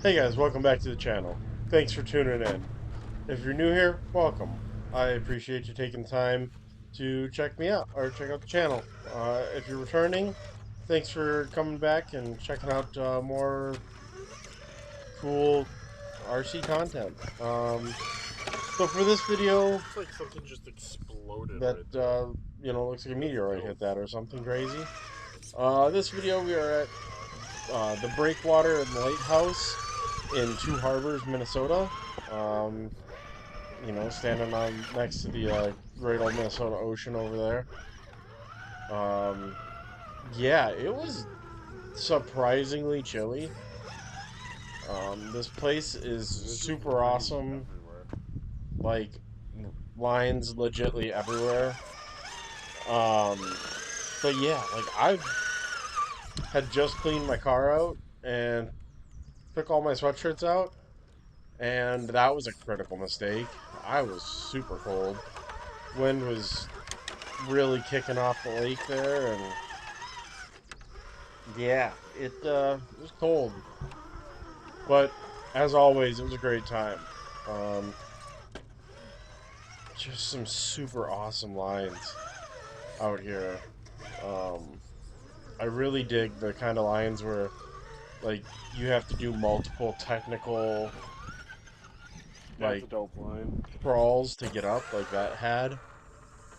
Hey guys, welcome back to the channel. Thanks for tuning in. If you're new here, welcome. I appreciate you taking the time to check me out or check out the channel. If you're returning, thanks for coming back and checking out more cool RC content. So for this video, Looks like something just exploded that right there. looks like a meteoroid hit that or something crazy. This video we are at the breakwater and lighthouse in Two Harbors, Minnesota. Um, standing on next to the great old Minnesota Ocean over there. Yeah, it was surprisingly chilly. This place is It's just super lines awesome. everywhere. Like lines legitly everywhere. Um, but yeah, like I had just cleaned my car out and took all my sweatshirts out, and that was a critical mistake. I was super cold. Wind was really kicking off the lake there, and yeah, it was cold, but as always, it was a great time. Um, just some super awesome lines out here. Um, I really dig the kind of lines where like you have to do multiple technical That's like a dope line. crawls to get up, like that had.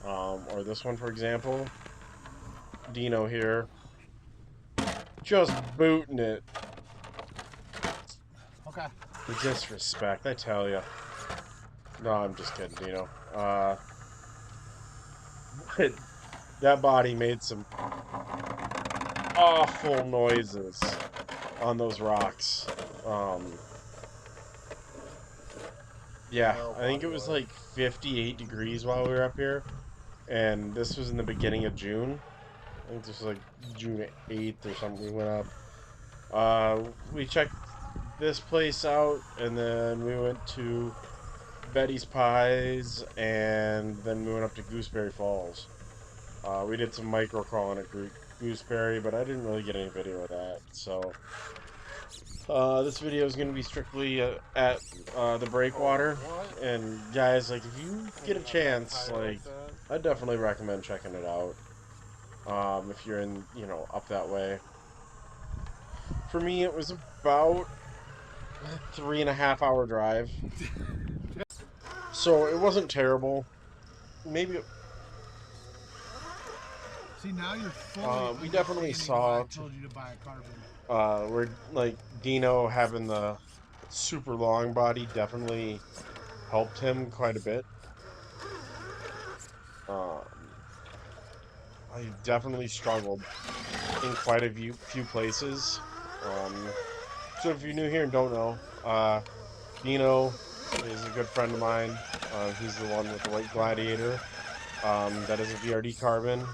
Or this one, for example, Dino here, just booting it. Okay. The disrespect, I tell you. No, I'm just kidding, Dino. That body made some awful noises on those rocks. Um, yeah, No I think it was body like 58 degrees while we were up here, and this was in the beginning of June. I think this was like June 8th or something. We went up. We checked this place out, and then we went to Betty's Pies, and then we went up to Gooseberry Falls. We did some micro crawling at Gooseberry, but I didn't really get any video of that. So this video is going to be strictly at the Oh, breakwater. what? And guys, like if you get a Cleaning up that chance, tire like like that? I definitely recommend checking it out. If you're in, up that way. For me, it was about a 3.5 hour drive, so it wasn't terrible. Maybe See, now you're fully we definitely understanding why I saw told you to buy a carbon. where like Dino having the super long body definitely helped him quite a bit. Um, I definitely struggled in quite a few places. So if you're new here and don't know, Dino is a good friend of mine. He's the one with the white Gladiator. That is a VRD carbon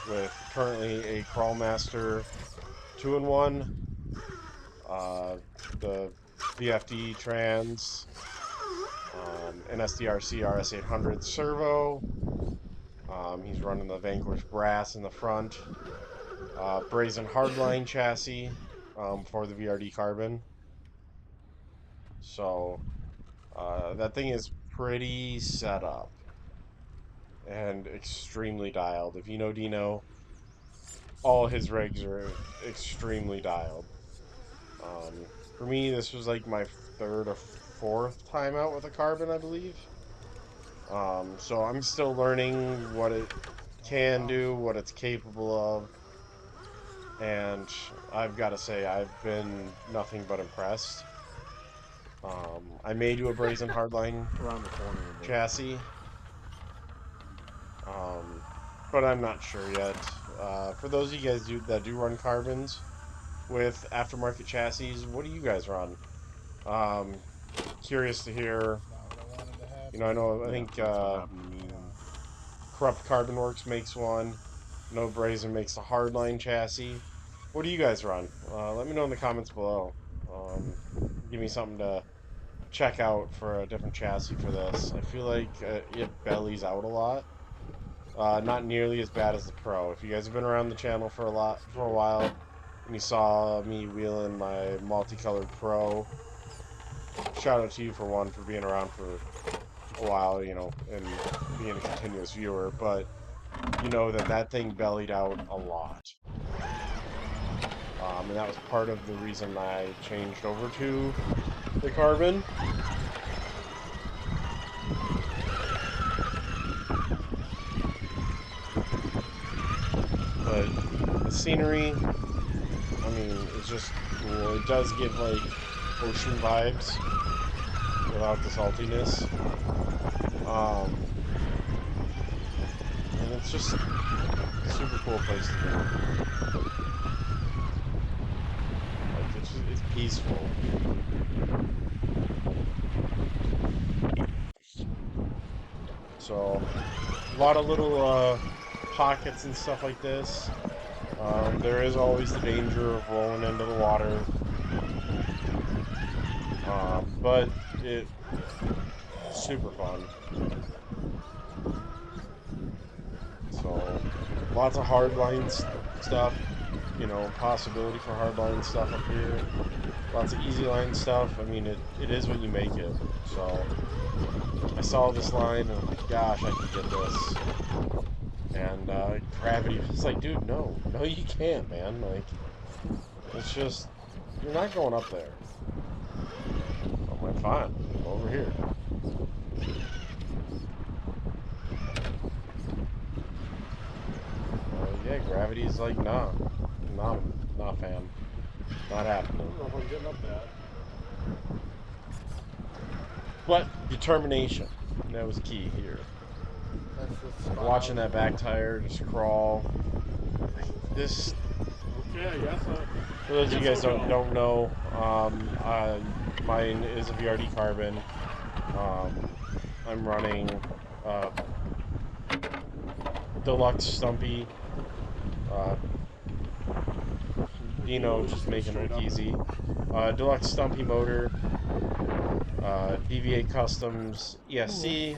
with currently a Crawlmaster 2-in-1, the VFD trans, an SDRC RS800 servo. He's running the Vanquish brass in the front, brazen hardline chassis for the VRD carbon. So that thing is pretty set up and extremely dialed. If you know Dino, all his rigs are extremely dialed. For me, this was like my third or fourth time out with a carbon, I believe. So I'm still learning what it can do, what it's capable of, and I've got to say I've been nothing but impressed. I may do a brazen hardline Around the corner a bit. chassis, but I'm not sure yet. For those of you guys that do run carbons with aftermarket chassis, what do you guys run? Um, Curious to hear. It's not what I wanted to I happen. know. I Yeah, think that's what happened to me. Corrupt Carbon Works makes one. No Brazen makes a hardline chassis. What do you guys run? Let me know in the comments below. Um, Give me something to check out for a different chassis for this. I feel like it bellies out a lot. Not nearly as bad as the Pro. If you guys have been around the channel for a while, and you saw me wheeling my multicolored Pro. Shout out to you for one for being around for a while, you know, and being a continuous viewer, but you know that thing bellied out a lot. And that was part of the reason I changed over to the carbon. But the scenery, I mean, it's just cool. It does give like ocean vibes without the saltiness. And it's just a super cool place to be. Like it's peaceful. So a lot of little pockets and stuff like this. There is always the danger of rolling into the water, but it's super fun. So lots of hardline stuff, you know, possibility for hardline stuff up here. Lots of easy line stuff. I mean, it is what you make it. So I saw this line and I'm like, gosh, I could get this. And gravity was like, dude, no, you can't, man. Like, it's just, you're not going up there. I'm like, fine, go over here. Yeah, gravity's like, nah, fam, not happening. I don't know if I'm getting up that. But determination, that was key here. Watching that back tire just crawl. This, Okay, I guess. for those of you guys don't know, mine is a VRD carbon. I'm running deluxe Stumpy. Dino just making it look easy. Deluxe Stumpy motor. DV8 Customs ESC.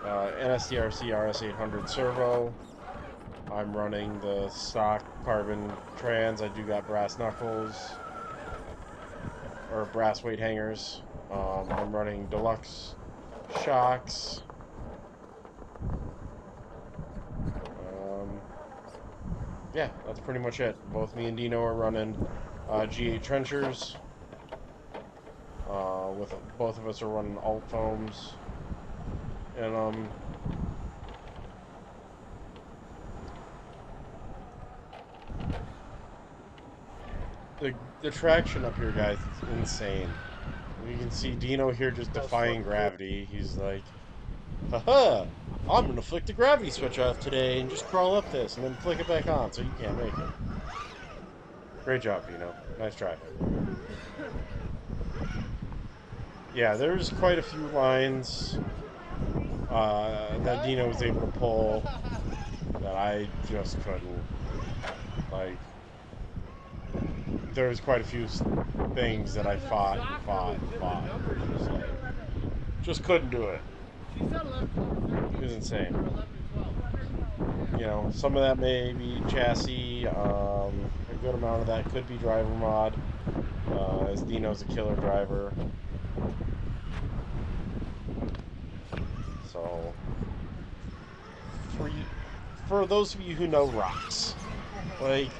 NSDRC RS800 servo. I'm running the stock carbon trans. I do got brass knuckles or brass weight hangers. I'm running deluxe shocks. Yeah, that's pretty much it. Both me and Dino are running G8 trenchers. With both of us are running alt foams. And the traction up here, guys, is insane. You can see Dino here just defying gravity. He's like, haha, I'm gonna flick the gravity switch off today and just crawl up this and then flick it back on so you can't make it. Great job, Dino. Nice try. Yeah, there's quite a few lines that Dino was able to pull that I just couldn't. Like, there's quite a few things that I fought. Just couldn't do it. It was insane. You know, some of that may be chassis. A good amount of that could be driver mod, as Dino's a killer driver. So, for those of you who know rocks, like, if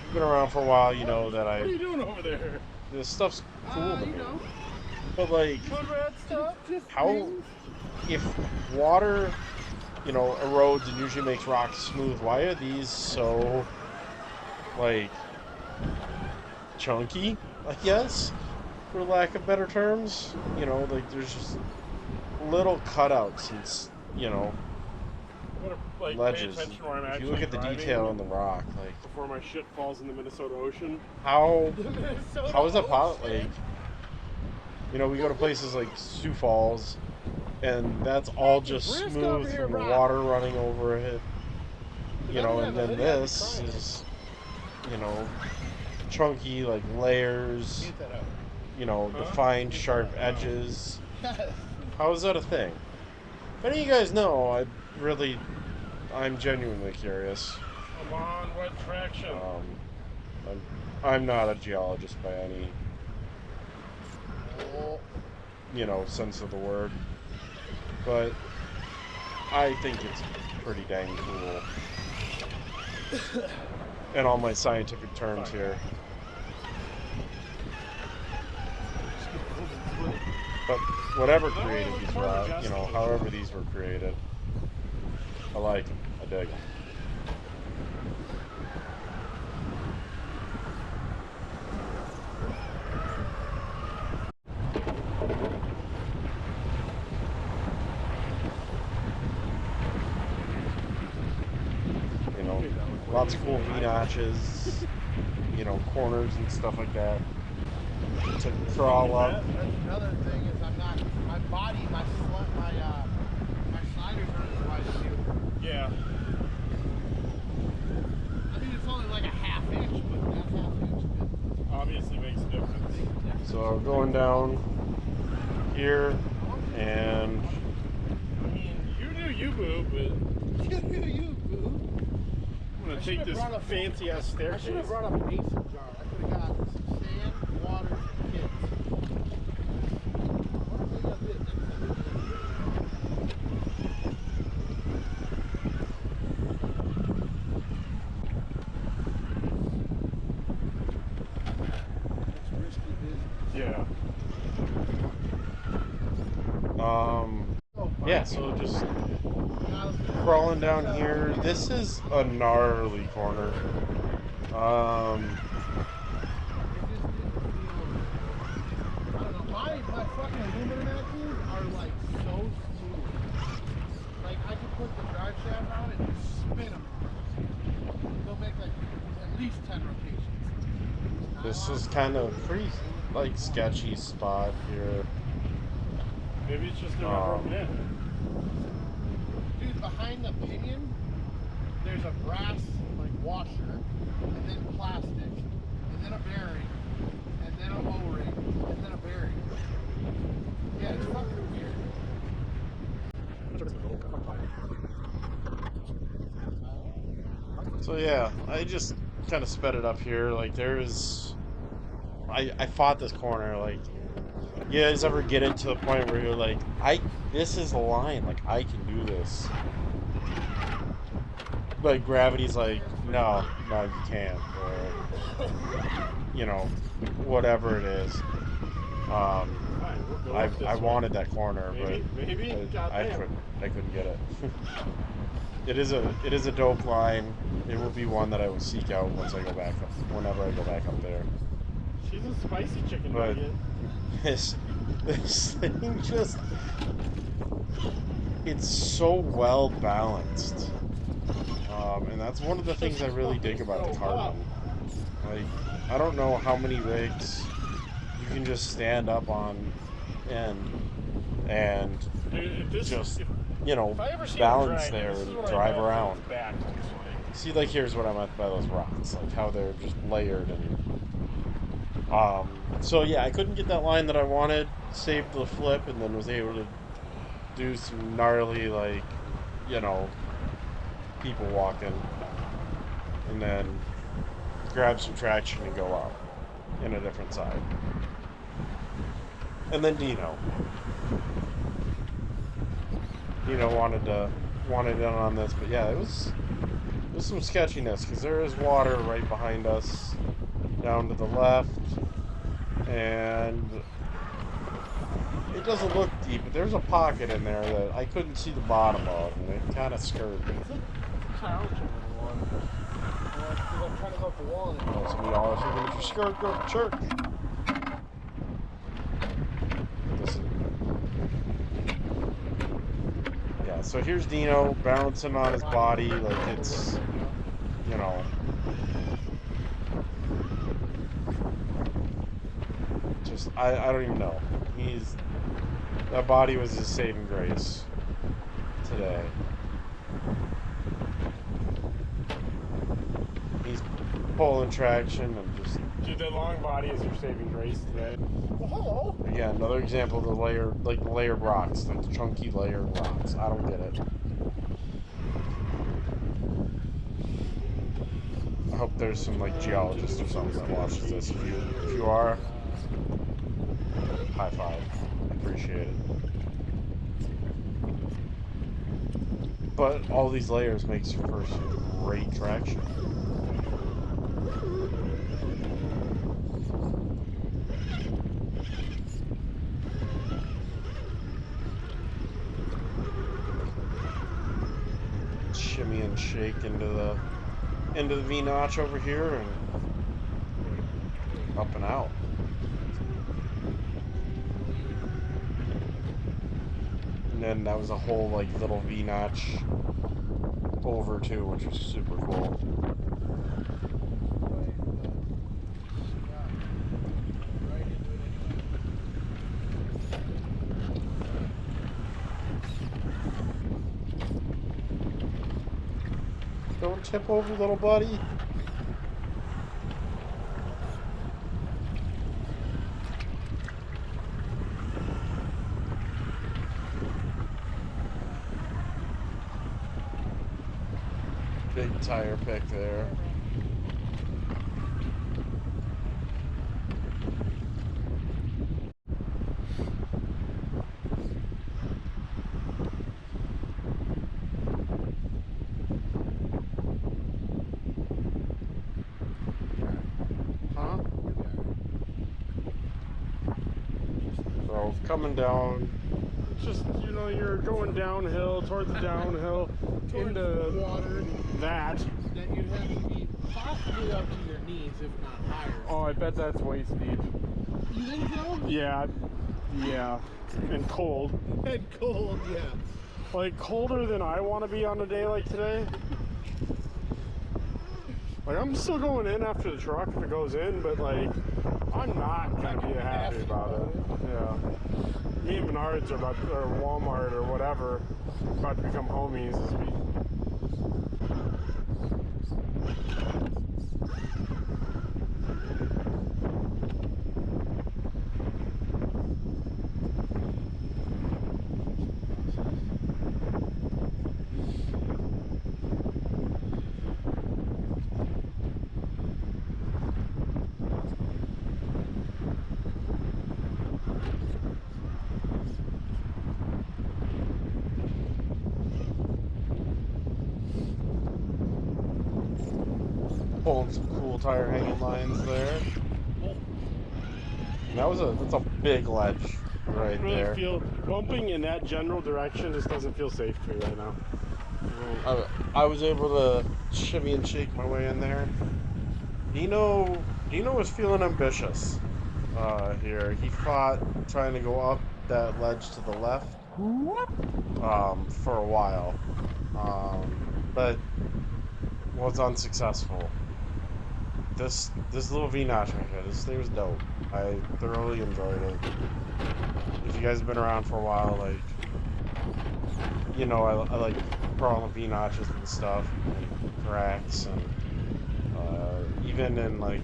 you've been around for a while, you know that What are you doing over there? this stuff's cool to me. But like, if water, you know, erodes and usually makes rocks smooth, why are these so, like, chunky, I guess, for lack of better terms? You know, like, there's just little cutouts and, you know, Like, ledges. pay attention where I'm If you look at the driving detail on the rock, like, before my shit falls in the Minnesota Ocean. how is that possible? Like, you know, we go to places like Sioux Falls, and that's all just smooth from the water running over it. You know, and then this is, you know, chunky, like layers, you know, defined sharp edges. How is that a thing? If any of you guys know, I'm genuinely curious. Come on, what traction? I'm not a geologist by any, sense of the word, but I think it's pretty dang cool. And all my scientific terms here. But whatever created these routes, however these were created, I like them. I dig them. Lots of cool V-notches, corners and stuff like that to crawl up. Another thing is my body, my sliders aren't as wide as you. Yeah. I mean, it's only like a half inch, but that half inch Obviously makes a difference. So going down here, and I mean, you do you, boo, but you, boo. I'm gonna take this fancy ass I staircase. should have brought a mason jar. I could have got some sand, water, and kids. What if I did next It's risky business. Yeah. yeah, so just crawling down here. This is a gnarly corner. I don't know. My fucking aluminum axles are like so smooth. Like I could put the drive shaft on it and just spin them. They'll make like at least 10 rotations. This is kind of pretty sketchy spot here. Maybe it's just never broken in. Dude, behind the pinion, there's a brass washer, and then plastic, and then a bearing, and then a O-ring, and then a bearing. Yeah, it's fucking weird. So yeah, I just kind of sped it up here. I fought this corner. You guys ever get into the point where you're like, this is the line. I can do this. But gravity's like, no, you can't. Or, whatever it is. I wanted that corner, maybe. but I couldn't get it. It is a dope line. It will be one that I will seek out whenever I go back up there. She's a spicy chicken But nugget. this thing it's so well balanced. And that's one of the things I really dig about the carbon. I don't know how many rigs you can just stand up on and just balance there and drive around. See, here's what I meant by those rocks, how they're just layered and so yeah, I couldn't get that line that I wanted, saved the flip, and then was able to do some gnarly people walking, and then grab some traction and go out in a different side. And then Dino wanted in on this, but yeah, it was some sketchiness because there is water right behind us down to the left, and it doesn't look deep, but there's a pocket in there that I couldn't see the bottom of, and it kind of scared me. Challenging one. Because I'm trying to go up the wall. Some of y'all are thinking, if you're scared, go to church. Yeah, so here's Dino balancing on his body it's, just, I don't even know. That body was his saving grace today. He's pulling traction and just... Dude, that long body is your saving grace today. Well, hello. Again, another example of the layered rocks, the chunky layered rocks. I don't get it. hope there's some like geologist or something that watches this. If you are, high five. I appreciate it. But all these layers makes for some great traction. Shimmy and shake into the V-notch over here and up and out. And then that was a whole like little V-notch over too, which was super cool. Don't tip over, little buddy. Big tire pick there. Huh? So coming down, Just, you know, you're going downhill, towards the downhill, into water that. that you'd have to be possibly up to your knees, if not higher. Oh, I bet that's waist deep. You think so? Yeah, yeah. And cold. And cold, yeah. Like, colder than I want to be on a day like today. Like, I'm still going in after the truck if it goes in, but, like, I'm not going to be happy about it. Yeah. Me and Menards are about, or Walmart or whatever, about to become homies this week. Pulling some cool tire hanging lines there. And that's a big ledge right I really there. feel bumping in that general direction just doesn't feel safe to me right now. I was able to shimmy and shake my way in there. Dino was feeling ambitious here. He fought trying to go up that ledge to the left for a while, but was unsuccessful. This little V-notch right here, this thing was dope. I thoroughly enjoyed it. If you guys have been around for a while, like, you know, I like crawling V-notches and stuff, and cracks, and even in like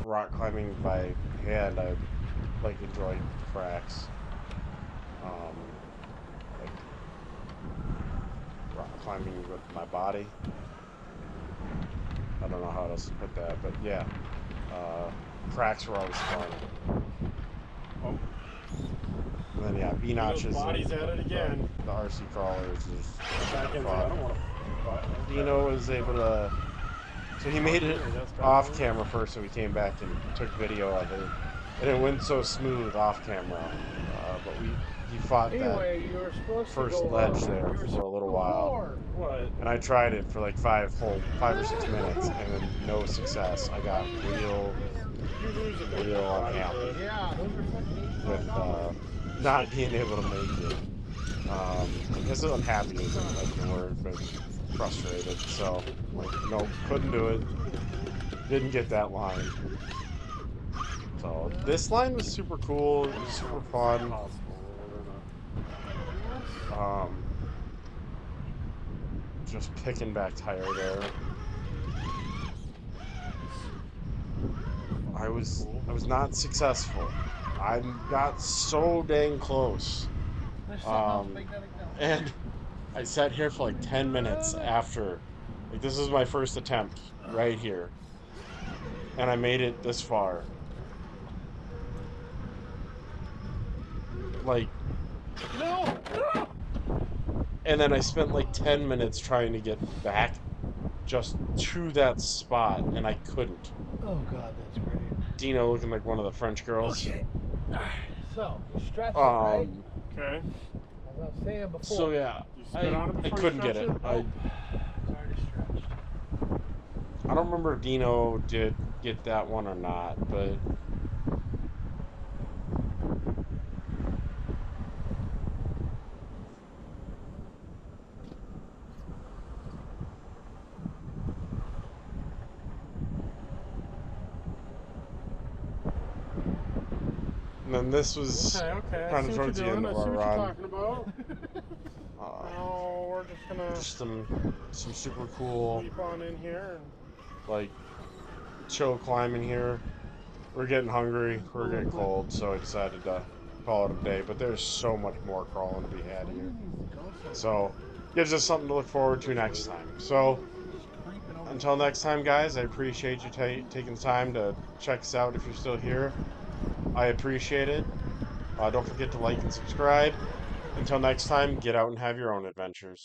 rock climbing by hand, I like enjoy cracks. Like rock climbing with my body. I don't know how else to put that, but yeah, cracks were always fun. Oh. And then yeah, V-notches. Body's at it again. The RC crawlers is Back in, I fun. don't want to. Dino was able to. So he made it off camera first, so we came back and took video of it, and it went so smooth off camera. But he fought Anyway, you were supposed that first to go ledge up. there You were for a supposed little to while. roar. What? And I tried it for like 5 or 6 minutes, and then no success. I got real unhappy Yeah, those are fucking with not being able to make it. I guess unhappy isn't like the word, but frustrated. So, like, no, couldn't do it. Didn't get that line. So, this line was super cool. It was super fun. Just picking back tire there. I was not successful. I got so dang close. There's something else big that I know. And I sat here for like 10 minutes after Like, this is my first attempt right here. And I made it this far. Like, No! No! and then I spent like 10 minutes trying to get back just to that spot, and I couldn't. Oh god, that's great. Dino looking like one of the French girls. Okay. So, you stretch it, right? Um, Okay. As I was saying before. so yeah, You spit on it I before you couldn't get stretch it. it? I It's already stretched. I don't remember if Dino did get that one or not, but and then this was Okay, okay. I kind see of what towards the you're end doing. of I see our what you're run. talking about. Now we're just gonna Just some super cool leap on in here and like chill climbing here. We're getting hungry, we're getting cold, so I decided to call it a day. But there's so much more crawling to be had here, so gives us something to look forward to next time. So until next time, guys, I appreciate you taking the time to check us out. If you're still here, I appreciate it. Don't forget to like and subscribe. Until next time, get out and have your own adventures.